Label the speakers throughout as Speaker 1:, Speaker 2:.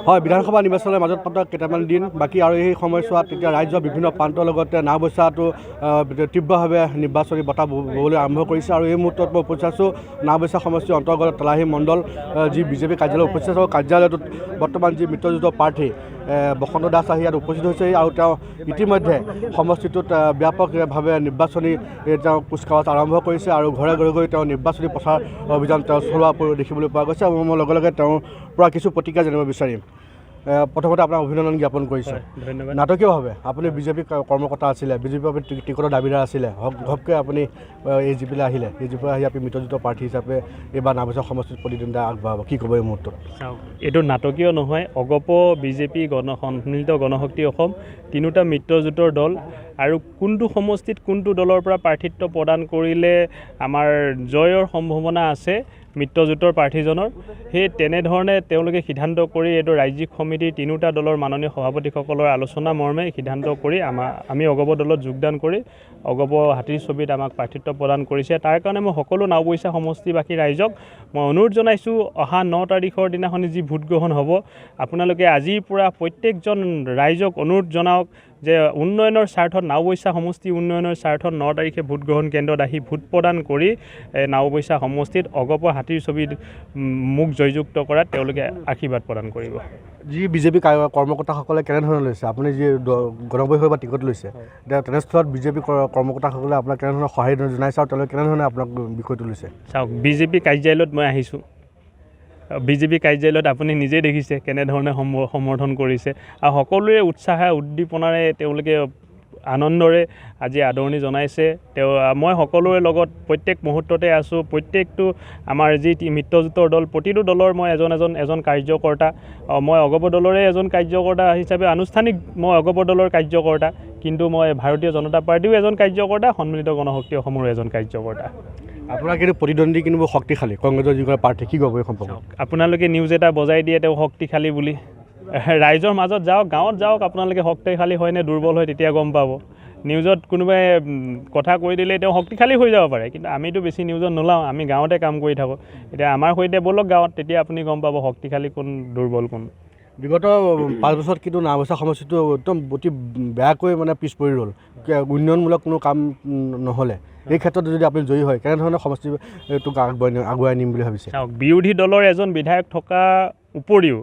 Speaker 1: হয়, বিধানসভা নিৰ্বাচনৰ মাজত মাত্ৰ কেইটামান দিন বাকী আৰু এই সময়ছোৱাত এতিয়া ৰাজ্যৰ বিভিন্ন প্ৰান্তৰ লগতে নাওবৈচাতো তীব্ৰভাৱে নিৰ্বাচনী বতাহ ববলৈ আৰম্ভ কৰিছে আৰু এই মুহূৰ্তত মই উপস্থিত আছোঁ নাওবৈচা সমষ্টিৰ অন্তৰ্গত তেলাহী মণ্ডল যি বিজেপি কাৰ্যালয় উপস্থিত আছে কাৰ্যালয়টোত বৰ্তমান যি মিত্ৰজোঁটৰ প্ৰাৰ্থী বসন্ত দাস আহি ইয়াত উপস্থিত হৈছে আৰু তেওঁ ইতিমধ্যে সমষ্টিটোত ব্যাপকভাৱে নিৰ্বাচনী তেওঁ কুচকাৱাজ আৰম্ভ কৰিছে আৰু ঘৰে ঘৰে গৈ তেওঁ নিৰ্বাচনী প্ৰচাৰ অভিযান তেওঁ চলোৱা দেখিবলৈ পোৱা গৈছে আৰু মই লগে লগে তেওঁৰ পৰা কিছু প্ৰতিক্ৰিয়া জানিব বিচাৰিম। প্ৰথমতে আপোনাক অভিনন্দন জ্ঞাপন কৰিছোঁ।
Speaker 2: ধন্যবাদ।
Speaker 1: নাটকীয়ভাৱে আপুনি বিজেপি কৰ্মকৰ্তা আছিলে, বিজেপিৰ বাবে টিকটৰ দাবীদাৰ আছিলে, ঘপকৈ আপুনি এই জিপিলৈ আহিলে, এই জিপিলৈ আহি আপুনি মিত্ৰজোঁটৰ প্ৰাৰ্থী হিচাপে এইবাৰ নাওবৈচা সমষ্টিত প্ৰতিদ্বন্দ্বিতা আগবঢ়াব, কি ক'ব এই মুহূৰ্তত?
Speaker 2: এইটো নাটকীয় নহয়, অগপ বিজেপি সন্মিলিত গণশক্তি অসম তিনিওটা মিত্ৰজোঁটৰ দল আৰু কোনটো সমষ্টিত কোনটো দলৰ পৰা প্ৰাৰ্থিত্ব প্ৰদান কৰিলে আমাৰ জয়ৰ সম্ভাৱনা আছে মিত্ৰজোঁটৰ প্ৰাৰ্থীজনৰ, সেই তেনেধৰণে তেওঁলোকে সিদ্ধান্ত কৰি এইটো ৰাজ্যিক সমিতিৰ তিনিওটা দলৰ মাননীয় সভাপতিসকলৰ আলোচনা মৰ্মে সিদ্ধান্ত কৰি আমি অগপ দলত যোগদান কৰি অগপ হাতীৰ ছবিত আমাক প্ৰাৰ্থিত্ব প্ৰদান কৰিছে। তাৰ কাৰণে মই সকলো নাওবৈচা সমষ্টিবাসী ৰাইজক মই অনুৰোধ জনাইছোঁ, অহা 9 তাৰিখৰ দিনাখনি যি ভোটগ্ৰহণ হ'ব আপোনালোকে আজিৰ পৰা প্ৰত্যেকজন ৰাইজক অনুৰোধ জনাওক যে উন্নয়নৰ স্বাৰ্থত নাওবৈচা সমষ্টি উন্নয়নৰ স্বাৰ্থত 9 তাৰিখে ভোটগ্ৰহণ কেন্দ্ৰত আহি ভোট প্ৰদান কৰি নাওবৈচা সমষ্টিত অগপ হাতীৰ ছবিত মোক জয়যুক্ত কৰাত তেওঁলোকে আশীৰ্বাদ প্ৰদান কৰিব।
Speaker 1: যি বিজেপি কৰ্মকৰ্তাসকলে কেনেধৰণে লৈছে, আপুনি যি গণপৰিষদ বা টিকট লৈছে, এতিয়া তেনেস্থলত বিজেপি কৰ্মকৰ্তাসকলে আপোনাক কেনেধৰণৰ সহায় জনাইছে আৰু তেওঁলোকে কেনেধৰণে আপোনাক বিষয়টো লৈছে?
Speaker 2: চাওক, বিজেপি কাৰ্যালয়ত মই আহিছোঁ, বিজেপি কাৰ্যালয়ত আপুনি নিজেই দেখিছে কেনেধৰণে সমৰ্থন কৰিছে আৰু সকলোৰে উৎসাহে উদ্দীপনাৰে তেওঁলোকে আনন্দৰে আজি আদৰণি জনাইছে। মই সকলোৰে লগত প্ৰত্যেক মুহূৰ্ততে আছোঁ। প্ৰত্যেকটো আমাৰ যি মিত্ৰজোঁটৰ দল, প্ৰতিটো দলৰ মই এজন কাৰ্যকৰ্তা, মই অগপ দলৰে এজন কাৰ্যকৰ্তা হিচাপে আনুষ্ঠানিক মই অগপ দলৰ কাৰ্যকৰ্তা, কিন্তু মই ভাৰতীয় জনতা পাৰ্টিও এজন কাৰ্যকৰ্তা, সন্মিলিত গণশক্তি অসমৰো এজন কাৰ্যকৰ্তা।
Speaker 1: আপোনাৰ কিন্তু প্ৰতিদ্বন্দ্বী কিন্তু শক্তিশালী কংগ্ৰেছৰ যিগৰাকী প্ৰাৰ্থী, কি ক'ব এই সম্পৰ্কত?
Speaker 2: আপোনালোকে নিউজ এটা বজাই দিয়ে তেওঁ শক্তিশালী বুলি, ৰাইজৰ মাজত যাওক, গাঁৱত যাওক, আপোনালোকে শক্তিশালী হয় নে দুৰ্বল হয় তেতিয়া গম পাব। নিউজত কোনোবাই কথা কৈ দিলে তেওঁ শক্তিশালী হৈ যাব পাৰে, কিন্তু আমিতো বেছি নিউজত নোলাওঁ, আমি গাঁৱতে কাম কৰি থাকোঁ। এতিয়া আমাৰ সৈতে ব'লক গাঁৱত, তেতিয়া আপুনি গম পাব শক্তিশালী কোন দুৰ্বল কোন।
Speaker 1: বিগত 5 বছৰত কিন্তু নাওবৈচা সমষ্টিটো একদম অতি বেয়াকৈ পিছ পৰি ৰ'ল, উন্নয়নমূলক কোনো কাম নহ'লে। এই ক্ষেত্ৰত যদি আপুনি জয়ী হয় কেনেধৰণে সমষ্টিটোক আগুৱাই নিম বুলি ভাবিছে?
Speaker 2: চাওক, বিৰোধী দলৰ এজন বিধায়ক থকা উপৰিও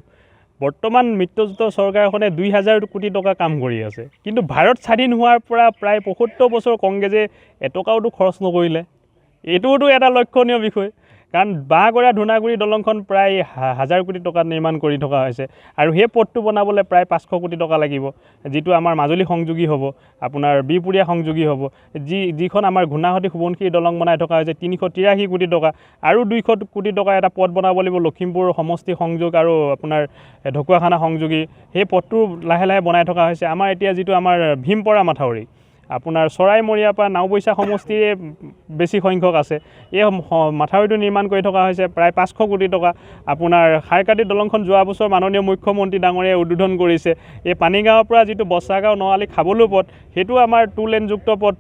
Speaker 2: বৰ্তমান মিত্ৰজোঁটৰ চৰকাৰখনে 2000 কোটি টকা কাম কৰি আছে, কিন্তু ভাৰত স্বাধীন হোৱাৰ পৰা প্ৰায় 75 বছৰ কংগ্ৰেছে এটকাওতো খৰচ নকৰিলে। এইটোতো এটা লক্ষণীয় বিষয়, কাৰণ বাঁহগৰা ধূনাগুৰি দলংখন প্ৰায় 1000 কোটি টকাত নিৰ্মাণ কৰি থকা হৈছে আৰু সেই পথটো বনাবলৈ প্ৰায় 500 কোটি টকা লাগিব, যিটো আমাৰ মাজুলী সংযোগী হ'ব, আপোনাৰ বিহপুৰীয়া সংযোগী হ'ব, যিখন আমাৰ ঘূনাসতি সোৱণশিৰি দলং বনাই থকা হৈছে 383 কোটি টকা, আৰু 200 কোটি টকা এটা পথ বনাব লাগিব লখিমপুৰ সমষ্টি সংযোগ আৰু আপোনাৰ ঢকুৱাখানা সংযোগী, সেই পথটো লাহে লাহে বনাই থকা হৈছে। আমাৰ এতিয়া যিটো আমাৰ ভীমপৰা মাথাউৰি আপোনাৰ চৰাইমৰীয়াৰ পৰা নাওবৈচা সমষ্টিৰে বেছি সংখ্যক আছে, এই মাথাউৰিটো নিৰ্মাণ কৰি থকা হৈছে প্ৰায় 500 কোটি টকা। আপোনাৰ খাৰকাটি দলংখন যোৱা বছৰ মাননীয় মুখ্যমন্ত্ৰী ডাঙৰীয়াই উদ্বোধন কৰিছে। এই পানীগাঁৱৰ পৰা যিটো বস্তাগাঁও নআলি খাবলু পথ, সেইটো আমাৰ 2 লেনযুক্ত পথ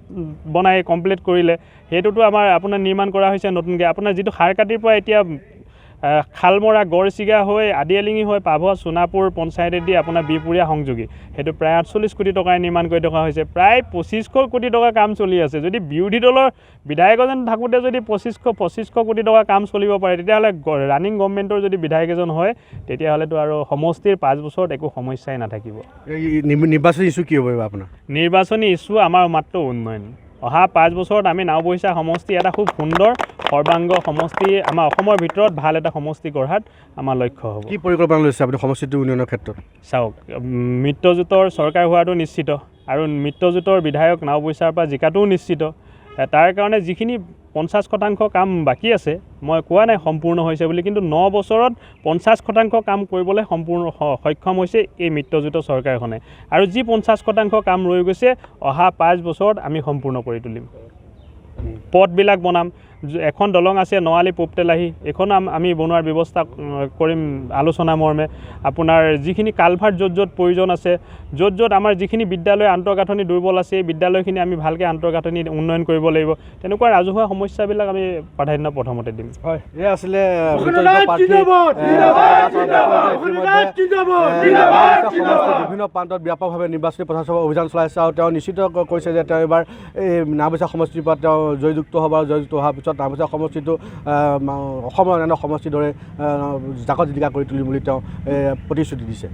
Speaker 2: বনাই কমপ্লিট কৰিলে, সেইটোতো আপোনাৰ নিৰ্মাণ কৰা হৈছে নতুনকৈ। আপোনাৰ যিটো খাৰকাটিৰ পৰা এতিয়া খালমৰা গড়চিগা হৈ আদিয়ালিঙি হৈ পাভোৱা সোণাপুৰ পঞ্চায়তেদি আপোনাৰ বিহপুৰীয়া সংযোগী, সেইটো প্ৰায় 48 কোটি টকাৰে নিৰ্মাণ কৰি থকা হৈছে, প্ৰায় 2500 কোটি টকা কাম চলি আছে। যদি বিৰোধী দলৰ বিধায়ক এজন থাকোঁতে যদি 2500 কোটি টকা কাম চলিব পাৰে, তেতিয়াহ'লে ৰানিং গভৰ্ণমেণ্টৰ যদি বিধায়ক এজন হয়, তেতিয়াহ'লেতো আৰু সমষ্টিৰ 5 বছৰত একো সমস্যাই নাথাকিব।
Speaker 1: নিৰ্বাচনী ইছ্যু কি হ'ব আপোনাৰ?
Speaker 2: নিৰ্বাচনী ইছ্যু আমাৰ মাত্ৰ উন্নয়ন। অহা 5 বছৰত আমি নাওবৈচা সমষ্টি এটা খুব সুন্দৰ সৰ্বাংগ সমষ্টি, আমাৰ অসমৰ ভিতৰত ভাল এটা সমষ্টি গঢ়াত আমাৰ লক্ষ্য হ'ব।
Speaker 1: কি পৰিকল্পনা লৈছে আপুনি সমষ্টিটোৰ উন্নয়নৰ ক্ষেত্ৰত?
Speaker 2: চাওক, মিত্ৰজোঁটৰ চৰকাৰ হোৱাটো নিশ্চিত আৰু মিত্ৰজোঁটৰ বিধায়ক নাওবৈচাৰ পৰা জিকাটোও নিশ্চিত। তাৰ কাৰণে যিখিনি 50% কাম বাকী আছে, মই কোৱা নাই সম্পূৰ্ণ হৈছে বুলি, কিন্তু 9 বছৰত 50% কাম কৰিবলৈ সম্পূৰ্ণ সক্ষম হৈছে এই মিত্ৰজোঁটৰ চৰকাৰখনে, আৰু যি 50% কাম ৰৈ গৈছে অহা 5 বছৰত আমি সম্পূৰ্ণ কৰি তুলিম। পথবিলাক বনাম, এখন দলং আছে নৱালী পূব তেলাহী, এখন আমি বনোৱাৰ ব্যৱস্থা কৰিম আলোচনা মৰ্মে। আপোনাৰ যিখিনি কালভাৰ্ট য'ত য'ত প্ৰয়োজন আছে, য'ত য'ত আমাৰ যিখিনি বিদ্যালয় আন্তঃগাঁথনি দুৰ্বল আছে, এই বিদ্যালয়খিনি আমি ভালকৈ আন্তঃগাঁথনি উন্নয়ন কৰিব লাগিব। তেনেকুৱা ৰাজহুৱা সমস্যাবিলাক আমি প্ৰাধান্য প্ৰথমতে দিম।
Speaker 1: হয়, এয়া আছিলে বিভিন্ন প্ৰান্তত ব্যাপকভাৱে নিৰ্বাচনী প্ৰচাৰ সভা অভিযান চলাইছে আৰু তেওঁ নিশ্চিত কৰিছে যে তেওঁ এইবাৰ এই নাওবৈচা সমষ্টিৰ পৰা তেওঁ জয়যুক্ত হ'ব আৰু জয়যুক্ত হোৱাৰ পিছত নাওবৈচা সমষ্টিটো অসমৰ অন্যান্য সমষ্টিৰ দৰে জাকত জিলিকা কৰি তুলিম বুলি তেওঁ প্ৰতিশ্ৰুতি দিছে।